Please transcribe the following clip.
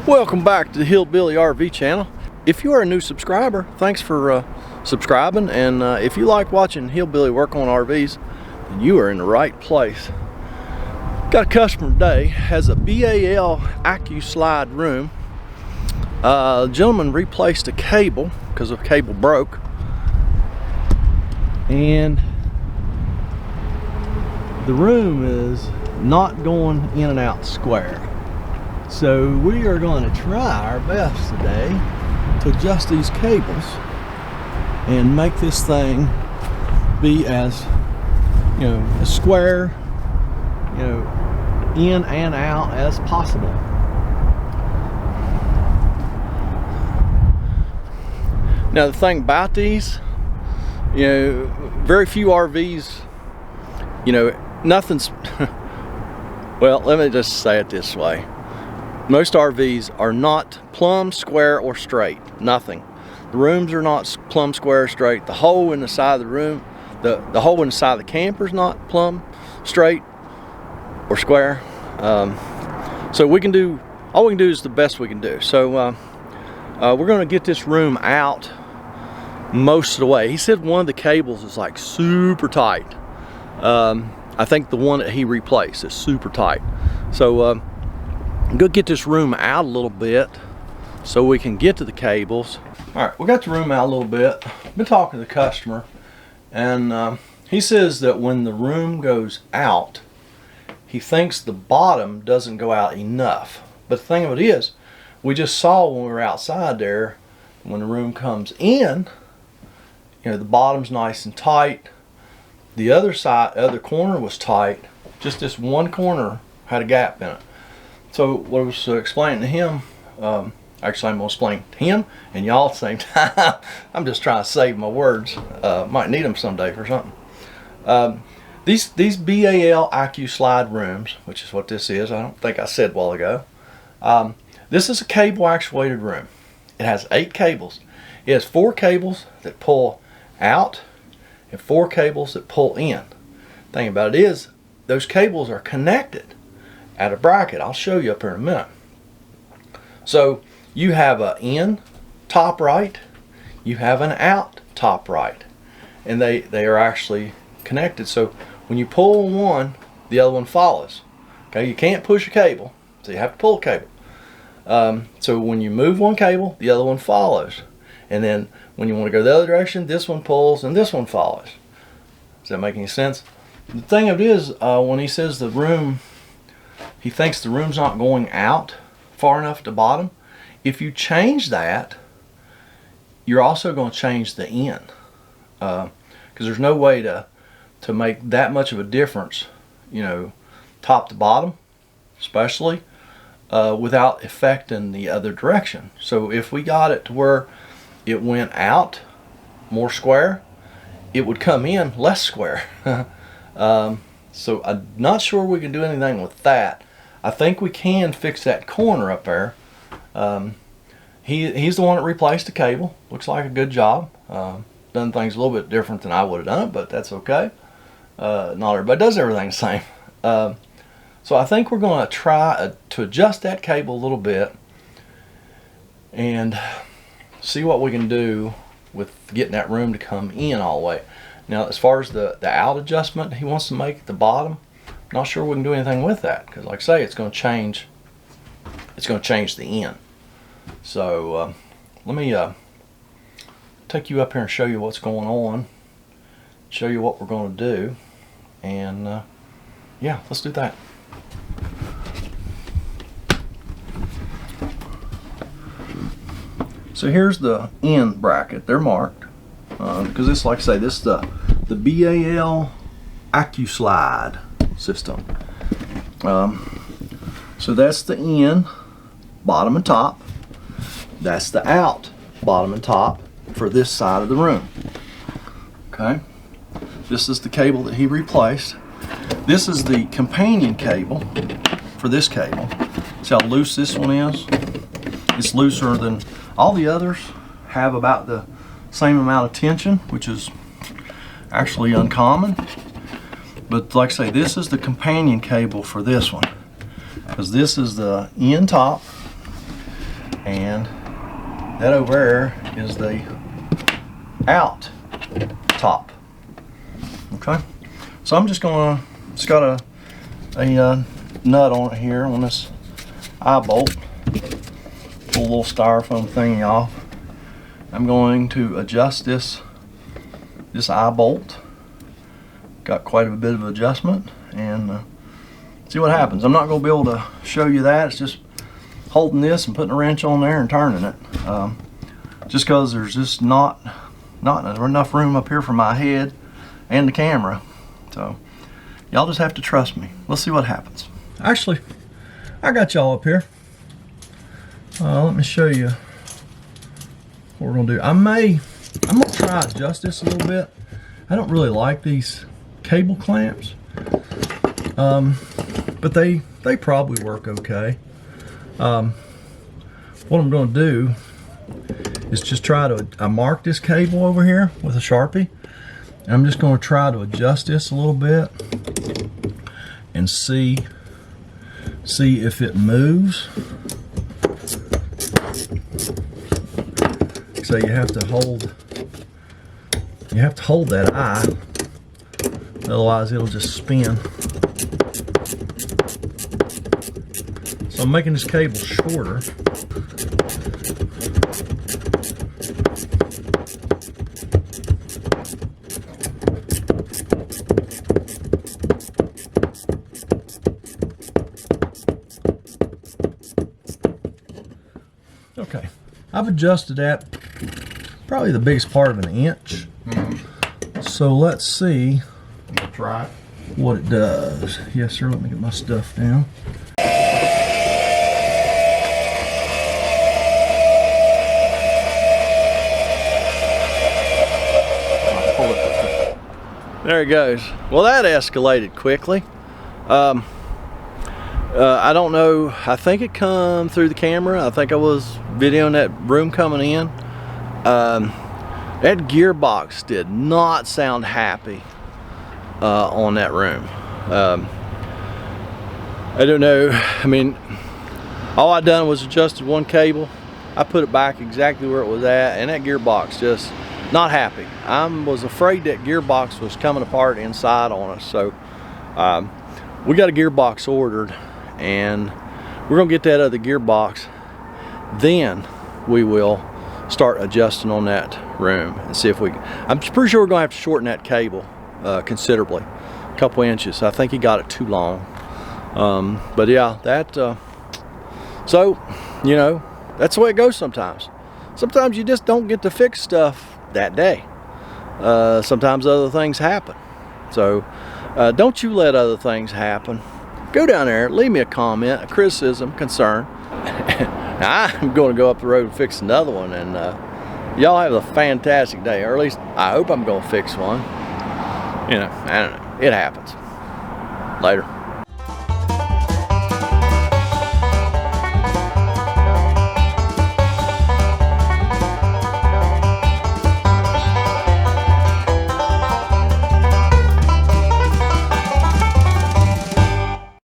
Welcome back to the Hillbilly RV channel. If you are a new subscriber, thanks for subscribing, and if you like watching Hillbilly work on RVs, then you are in the right place. Got a customer today, has a BAL Accu-slide room. The gentleman replaced a cable because a cable broke, and the room is not going in and out square. So we are going to try our best today to adjust these cables and make this thing be as, as square, in and out as possible. Now the thing about these, very few RVs, nothing's well, let me just say it this way. Most RVs are not plumb, square, or straight. Nothing. The rooms are not plumb, square, or straight. The hole in the side of the room, the hole in the side of the camper is not plumb, straight, or square. So all we can do is the best we can do. So we're going to get this room out most of the way. He said one of the cables is like super tight. I think the one that he replaced is super tight. So go get this room out a little bit so we can get to the cables. All right, we got the room out a little bit. Been talking to the customer, and he says that when the room goes out, he thinks the bottom doesn't go out enough. But the thing of it is, we just saw when we were outside there, when the room comes in, the bottom's nice and tight. The other side, other corner was tight. Just this one corner had a gap in it. So what I was explaining to him, actually I'm going to explain to him and y'all at the same time. I'm just trying to save my words. Might need them someday for something. These BAL Accu-slide rooms, which is what this is, I don't think I said a while ago. This is a cable actuated room. It has 8 cables. It has 4 cables that pull out and 4 cables that pull in. The thing about it is, those cables are connected at a bracket. I'll show you up here in a minute. So you have an in top right, you have an out top right, and they are actually connected. So when you pull one, the other one follows. Okay, you can't push a cable, so you have to pull a cable. So when you move one cable, the other one follows, and then when you want to go the other direction, this one pulls and this one follows. Does that make any sense? The thing of it is, when he says the room, he thinks the room's not going out far enough to bottom. If you change that, you're also going to change the in, because there's no way to make that much of a difference, top to bottom, especially without affecting the other direction. So if we got it to where it went out more square, it would come in less square. So I'm not sure we can do anything with that. I think we can fix that corner up there. He's the one that replaced the cable. Looks like a good job. Done things a little bit different than I would have done it, but that's okay. Not everybody does everything the same. So I think we're going to try to adjust that cable a little bit and see what we can do with getting that room to come in all the way. Now, as far as the out adjustment he wants to make at the bottom, I'm not sure we can do anything with that, because like I say, it's going to change the in. So let me take you up here and show you what's going on, show you what we're going to do, and yeah, let's do that. So here's the in bracket. They're marked because this, like I say, this is the BAL Accu-slide system. So that's the in, bottom and top. That's the out, bottom and top, for this side of the room. Okay, this is the cable that he replaced. This is the companion cable for this cable. See how loose this one is? It's looser than all the others, have about the same amount of tension, which is actually uncommon. But like I say, this is the companion cable for this one, because this is the end top and that over there is the out top. Okay, so I'm just gonna, it's got a nut on it here on this eye bolt. Pull a little styrofoam thingy off. I'm going to adjust this eye bolt. Got quite a bit of adjustment, and see what happens. I'm not going to be able to show you that. It's just holding this and putting a wrench on there and turning it. Just because there's just not enough room up here for my head and the camera. So y'all just have to trust me. Let's see what happens. Actually, I got y'all up here. Let me show you what we're gonna do. I'm gonna try to adjust this a little bit. I don't really like these cable clamps, but they probably work okay. What I'm gonna do is just try to, I marked this cable over here with a Sharpie, and I'm just gonna try to adjust this a little bit and see if it moves. So you have to hold that eye, otherwise it'll just spin. So I'm making this cable shorter. Okay, I've adjusted that probably the biggest part of an inch. So let's see what it does. Yes, sir. Let me get my stuff down. There it goes. Well, that escalated quickly. I don't know. I think it come through the camera. I think I was videoing that room coming in. That gearbox did not sound happy on that room. I don't know. I mean, all I done was adjusted one cable. I put it back exactly where it was at, and that gearbox just not happy. I was afraid that gearbox was coming apart inside on us. So we got a gearbox ordered, and we're gonna get that other gearbox. Then we will start adjusting on that room and see if we can. I'm pretty sure we're gonna have to shorten that cable considerably, a couple inches. I think he got it too long. But yeah, that so you know, that's the way it goes sometimes. Sometimes you just don't get to fix stuff that day. Sometimes other things happen. So don't you let other things happen. Go down there, leave me a comment, a criticism, concern. Now, I'm going to go up the road and fix another one, and y'all have a fantastic day, or at least I hope I'm going to fix one. You know, I don't know, it happens. Later.